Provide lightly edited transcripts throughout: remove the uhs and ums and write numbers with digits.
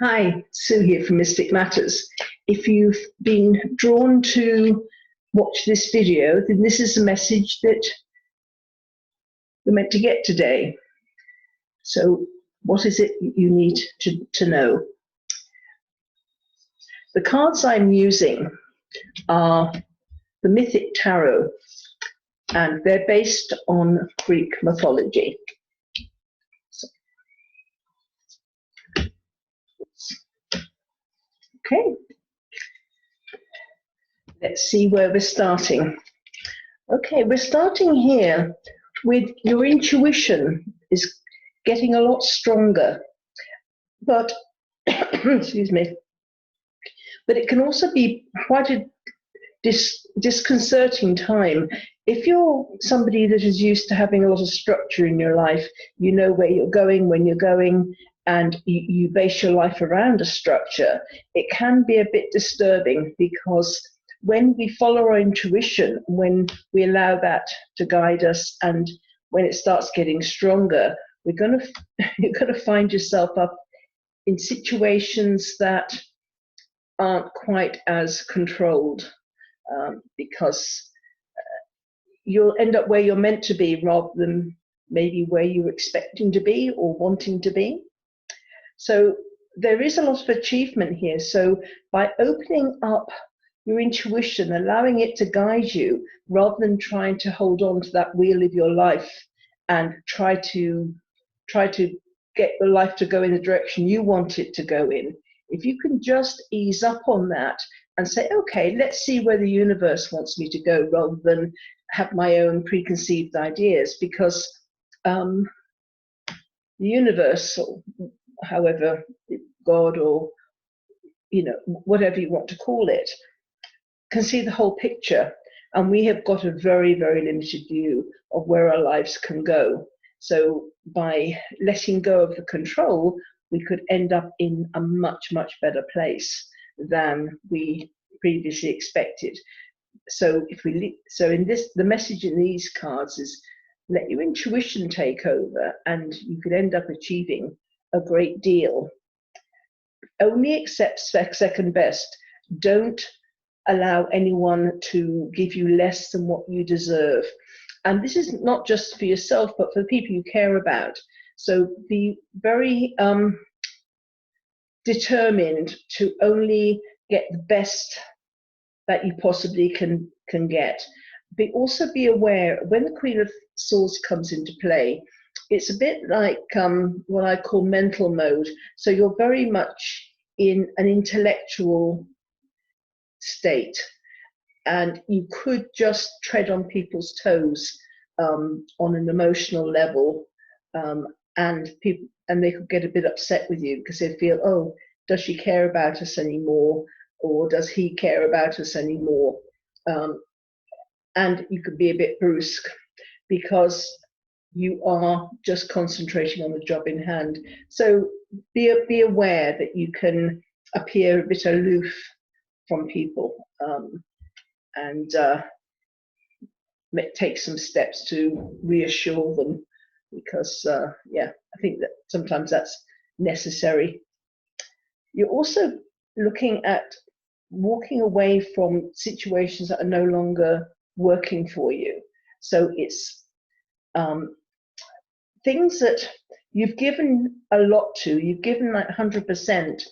Hi, Sue here from Mystic Matters. If you've been drawn to watch this video, then this is the message that you're meant to get today. So what is it you need to know? The cards I'm using are the Mythic Tarot, and they're based on Greek mythology. Okay, let's see where we're starting. Okay, we're starting here with your intuition is getting a lot stronger, but excuse me, but it can also be quite a disconcerting time. If you're somebody that is used to having a lot of structure in your life, you know where you're going, when you're going, and you base your life around a structure, it can be a bit disturbing because when we follow our intuition, when we allow that to guide us, and when it starts getting stronger, you're going to find yourself up in situations that aren't quite as controlled, because you'll end up where you're meant to be rather than maybe where you're expecting to be or wanting to be. So there is a lot of achievement here. So by opening up your intuition, allowing it to guide you rather than trying to hold on to that wheel of your life and try to get your life to go in the direction you want it to go in. If you can just ease up on that and say, okay, let's see where the universe wants me to go, rather than have my own preconceived ideas, because the universe, or however, God, or whatever you want to call it, can see the whole picture, and we have got a very, very limited view of where our lives can go. So by letting go of the control, we could end up in a much, much better place than we previously expected. So the message in these cards is, let your intuition take over and you could end up achieving a great deal. Only accept second best. Don't allow anyone to give you less than what you deserve. And this is not just for yourself, but for the people you care about. So be very determined to only get the best that you possibly can get. Also be aware, when the Queen of Swords comes into play, it's a bit like what I call mental mode. So you're very much in an intellectual state, and you could just tread on people's toes on an emotional level, and they could get a bit upset with you because they feel, oh, does she care about us anymore, or does he care about us anymore? And you could be a bit brusque because you are just concentrating on the job in hand. So be aware that you can appear a bit aloof from people, and take some steps to reassure them, because I think that sometimes that's necessary. You're also looking at walking away from situations that are no longer working for you. So it's things that you've given a lot to, you've given like 100%,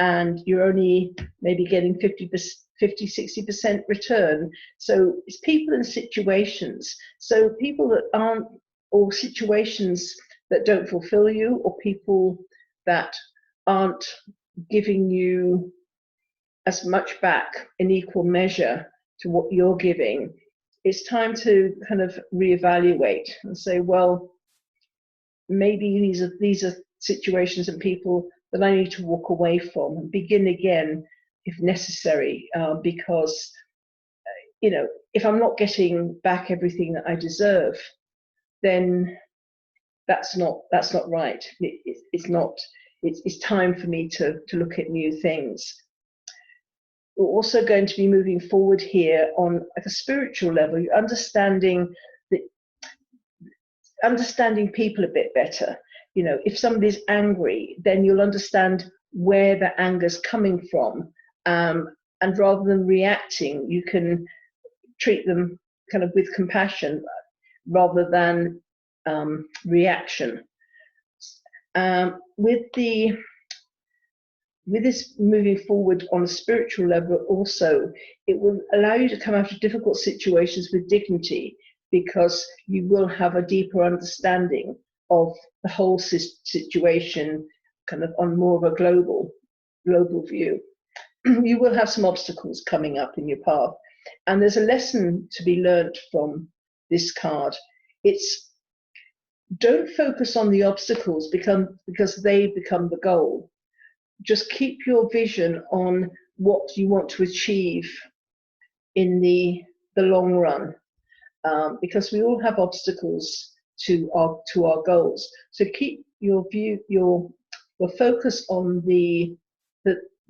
and you're only maybe getting 50-60% return. So it's people and situations. So people that aren't, or situations that don't fulfill you, or people that aren't giving you as much back in equal measure to what you're giving. It's time to kind of reevaluate and say, well, maybe these are situations and people that I need to walk away from and begin again if necessary, because if I'm not getting back everything that I deserve, then that's not right. It's time for me to look at new things. We're also going to be moving forward here on at a spiritual level. You're understanding people a bit better. If somebody's angry, then you'll understand where the anger's coming from, and rather than reacting, you can treat them kind of with compassion rather than reaction. With this moving forward on a spiritual level also, it will allow you to come out of difficult situations with dignity, because you will have a deeper understanding of the whole situation, kind of on more of a global view. You will have some obstacles coming up in your path, and there's a lesson to be learned from this card. It's don't focus on the obstacles because they become the goal. Just keep your vision on what you want to achieve in the long run, because we all have obstacles to our goals. So keep your view, your focus on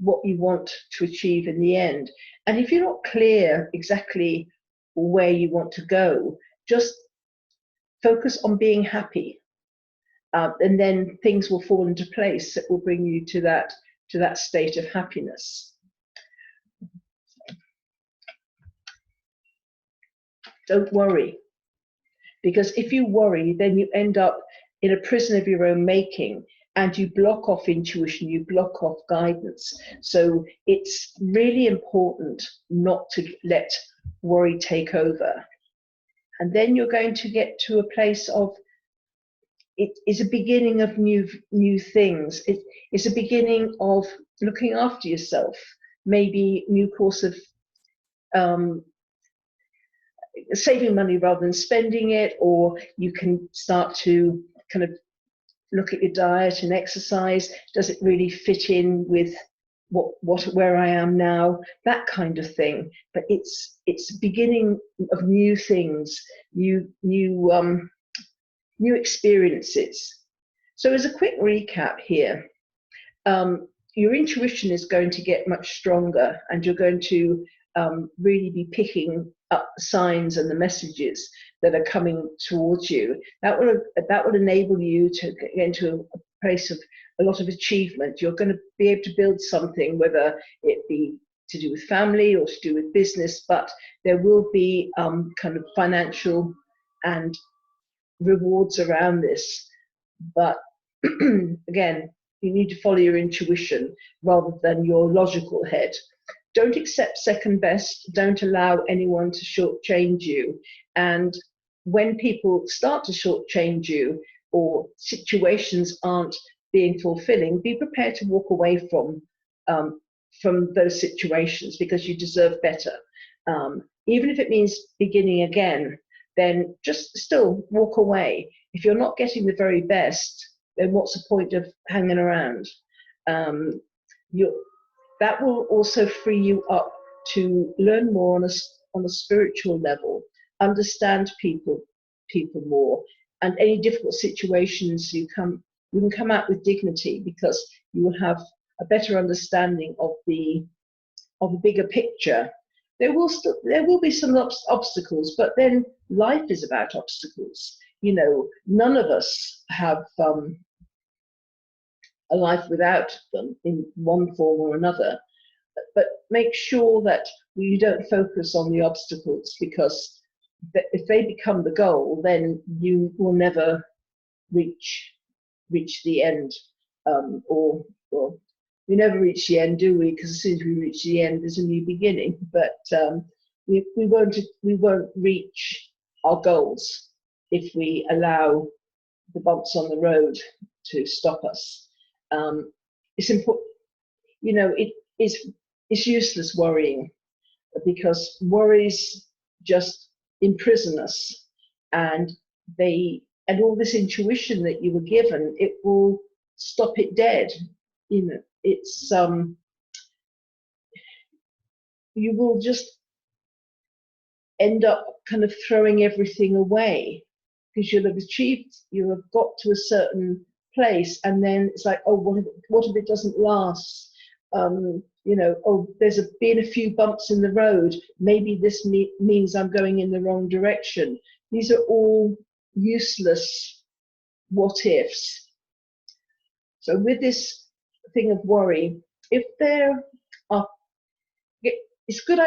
what you want to achieve in the end. And if you're not clear exactly where you want to go, just focus on being happy, and then things will fall into place that will bring you to that state of happiness. Don't worry, because if you worry, then you end up in a prison of your own making, and you block off intuition, you block off guidance. So it's really important not to let worry take over. And then you're going to get to a place of, it is a beginning of new things. It is a beginning of looking after yourself, maybe new course of saving money rather than spending it, or you can start to kind of look at your diet and exercise. Does it really fit in with where I am now? That kind of thing. But it's beginning of new things, new experiences. So as a quick recap here, your intuition is going to get much stronger, and you're going to really be picking up the signs and the messages that are coming towards you. That will enable you to get into a place of a lot of achievement. You're going to be able to build something, whether it be to do with family or to do with business, but there will be kind of financial and rewards around this. But again, you need to follow your intuition rather than your logical head. Don't accept second best. Don't allow anyone to shortchange you. And when people start to shortchange you, or situations aren't being fulfilling, be prepared to walk away from those situations, because you deserve better. Even if it means beginning again, then just still walk away. If you're not getting the very best, then what's the point of hanging around? That will also free you up to learn more on a spiritual level, understand people more, and any difficult situations you can come out with dignity, because you will have a better understanding of the bigger picture. There will be some obstacles, but then life is about obstacles. You know, none of us have a life without them in one form or another. But make sure that you don't focus on the obstacles, because if they become the goal, then you will never reach the end, or we never reach the end, do we? Because as soon as we reach the end, there's a new beginning. But we won't reach our goals if we allow the bumps on the road to stop us. It's important, you know, it's useless worrying, because worries just imprison us, and all this intuition that you were given, it will stop it dead. You know, it's you will just end up kind of throwing everything away, because you'll have got to a certain place, and then it's like, oh, what if it doesn't last? You know, oh, there's been a few bumps in the road. Maybe this means I'm going in the wrong direction. These are all useless what ifs. So with this thing of worry, if there are, it's good.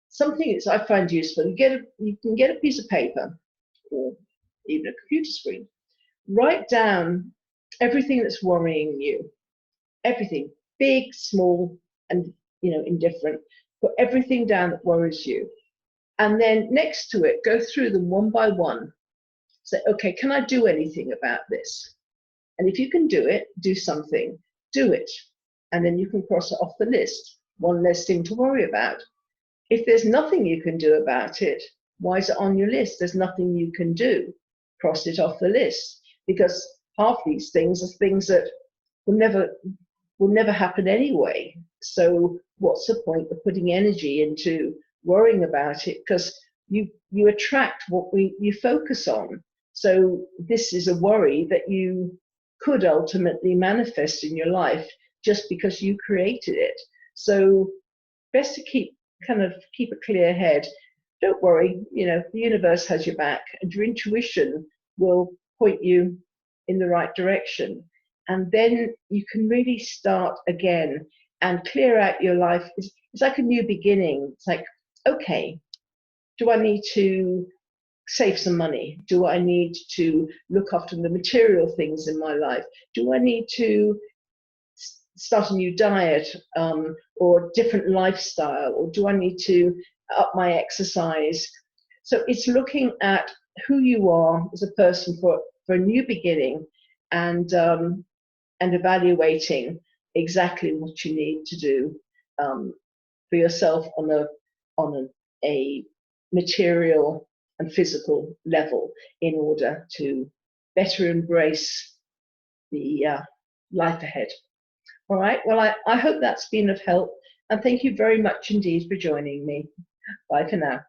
Something that I find useful. You can get a piece of paper or even a computer screen. Write down everything that's worrying you. Everything, big, small, and indifferent. Put everything down that worries you, and then next to it, go through them one by one. Say, okay, can I do anything about this? And if you can do it, do something. Do it, and then you can cross it off the list. One less thing to worry about. If there's nothing you can do about it, why is it on your list? There's nothing you can do. Cross it off the list, because half these things are things that will never happen anyway. So what's the point of putting energy into worrying about it? Because you attract what you focus on. So this is a worry that you could ultimately manifest in your life just because you created it. So best to keep a clear head. Don't worry, the universe has your back, and your intuition will point you in the right direction. And then you can really start again and clear out your life. It's like a new beginning. It's like, okay, do I need to save some money? Do I need to look after the material things in my life? Do I need to start a new diet or a different lifestyle? Or do I need to up my exercise? So it's looking at who you are as a person for a new beginning, and evaluating exactly what you need to do for yourself on a material and physical level in order to better embrace the life ahead. All right. Well, I hope that's been of help, and thank you very much indeed for joining me. Bye for now.